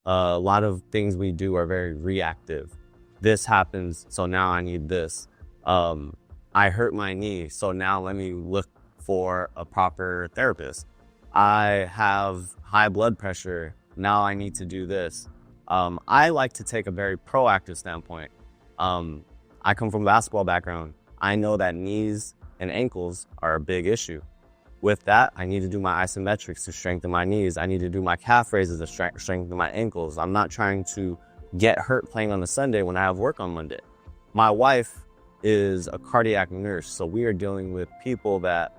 A lot of things we do are very reactive. This happens, so now I need this. I hurt my knee, so now let me look for a proper therapist. I have high blood pressure, now I need to do this. I like to take a very proactive standpoint. I come from a basketball background. I know that knees and ankles are a big issue. With that, I need to do my isometrics to strengthen my knees. I need to do my calf raises to strengthen my ankles. I'm not trying to get hurt playing on a Sunday when I have work on Monday. My wife is a cardiac nurse, so we are dealing with people that,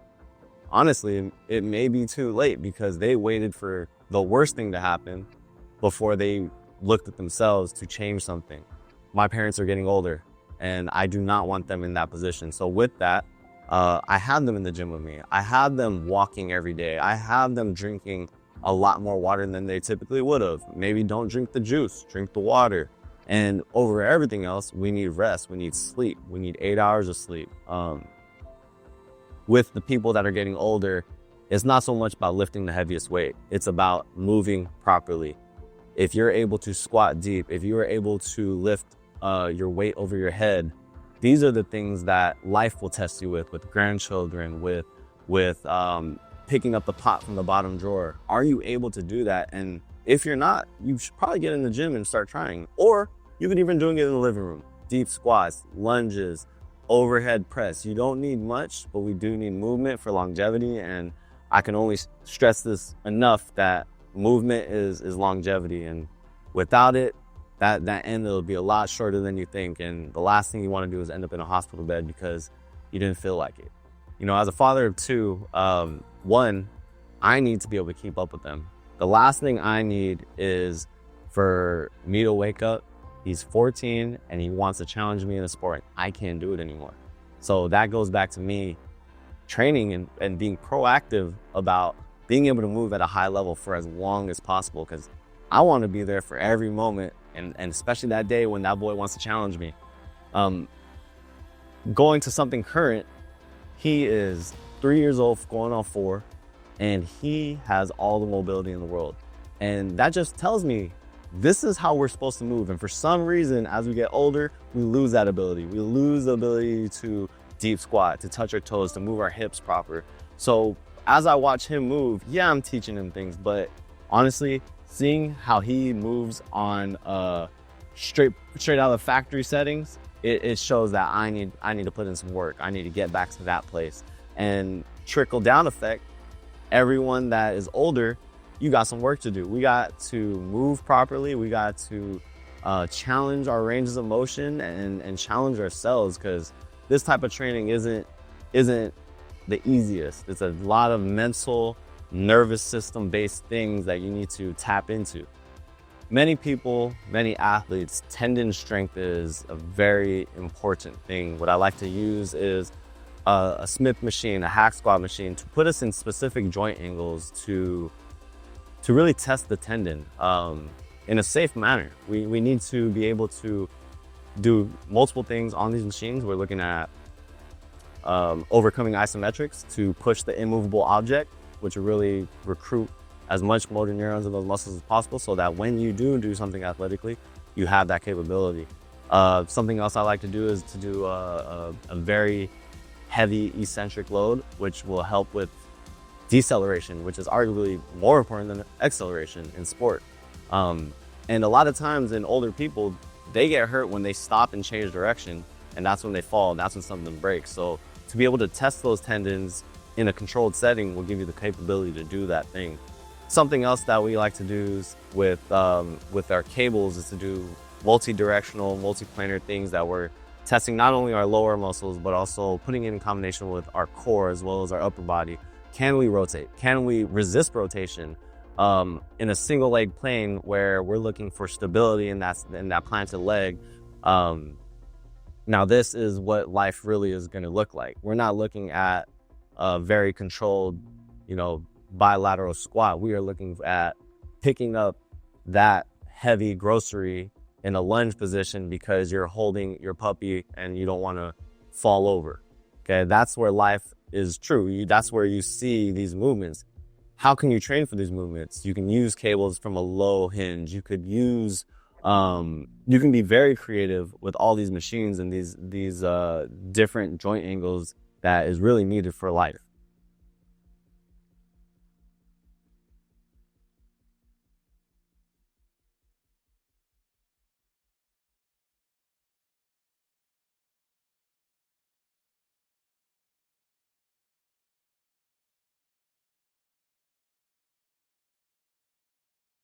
honestly, it may be too late because they waited for the worst thing to happen before they looked at themselves to change something. My parents are getting older, and I do not want them in that position. So with that, I have them in the gym with me. I have them walking every day. I have them drinking a lot more water than they typically would have. Maybe don't drink the juice, drink the water. And over everything else, we need rest, we need sleep, we need 8 hours of sleep. With the people that are getting older, it's not so much about lifting the heaviest weight. It's about moving properly. If you're able to squat deep, if you are able to lift your weight over your head, these are the things that life will test you with grandchildren, with picking up the pot from the bottom drawer. Are you able to do that? And if you're not, you should probably get in the gym and start trying. Or you could even doing it in the living room. Deep squats, lunges, overhead press. You don't need much, but we do need movement for longevity. And I can only stress this enough that movement is longevity. And without it, that end will be a lot shorter than you think. And the last thing you want to do is end up in a hospital bed because you didn't feel like it. You know, as a father of two, one, I need to be able to keep up with them. The last thing I need is for me to wake up, he's 14 and he wants to challenge me in a sport. I can't do it anymore. So that goes back to me training and being proactive about being able to move at a high level for as long as possible, because I want to be there for every moment. And especially that day when that boy wants to challenge me. Going to something current, he is 3 years old, going on 4, and he has all the mobility in the world. And that just tells me this is how we're supposed to move. And for some reason, as we get older, we lose that ability. We lose the ability to deep squat, to touch our toes, to move our hips proper. So as I watch him move, yeah, I'm teaching him things, but honestly, seeing how he moves on straight out of the factory settings, it shows that I need to put in some work. I need to get back to that place. And trickle down effect, everyone that is older, you got some work to do. We got to move properly. We got to challenge our ranges of motion and challenge ourselves, because this type of training isn't the easiest. It's a lot of mental, nervous system based things that you need to tap into. Many people, many athletes, tendon strength is a very important thing. What I like to use is a Smith machine, a hack squat machine, to put us in specific joint angles to really test the tendon in a safe manner. We need to be able to do multiple things on these machines. We're looking at overcoming isometrics to push the immovable object, which will really recruit as much motor neurons in those muscles as possible, so that when you do something athletically, you have that capability. Something else I like to do is to do a very heavy eccentric load, which will help with deceleration, which is arguably more important than acceleration in sport. And a lot of times in older people, they get hurt when they stop and change direction, and that's when they fall, and that's when something breaks. So to be able to test those tendons in a controlled setting will give you the capability to do that thing. Something else that we like to do with our cables is to do multi-directional, multi-planar things that we're testing not only our lower muscles, but also putting it in combination with our core as well as our upper body. Can we rotate? Can we resist rotation in a single leg plane where we're looking for stability in that planted leg? Now this is what life really is going to look like. We're not looking at a very controlled, bilateral squat. We are looking at picking up that heavy grocery in a lunge position because you're holding your puppy and you don't want to fall over. Okay, that's where life is true. That's where you see these movements. how can you train for these movements? You can use cables from a low hinge. You could use, you can be very creative with all these machines and these different joint angles that is really needed for life.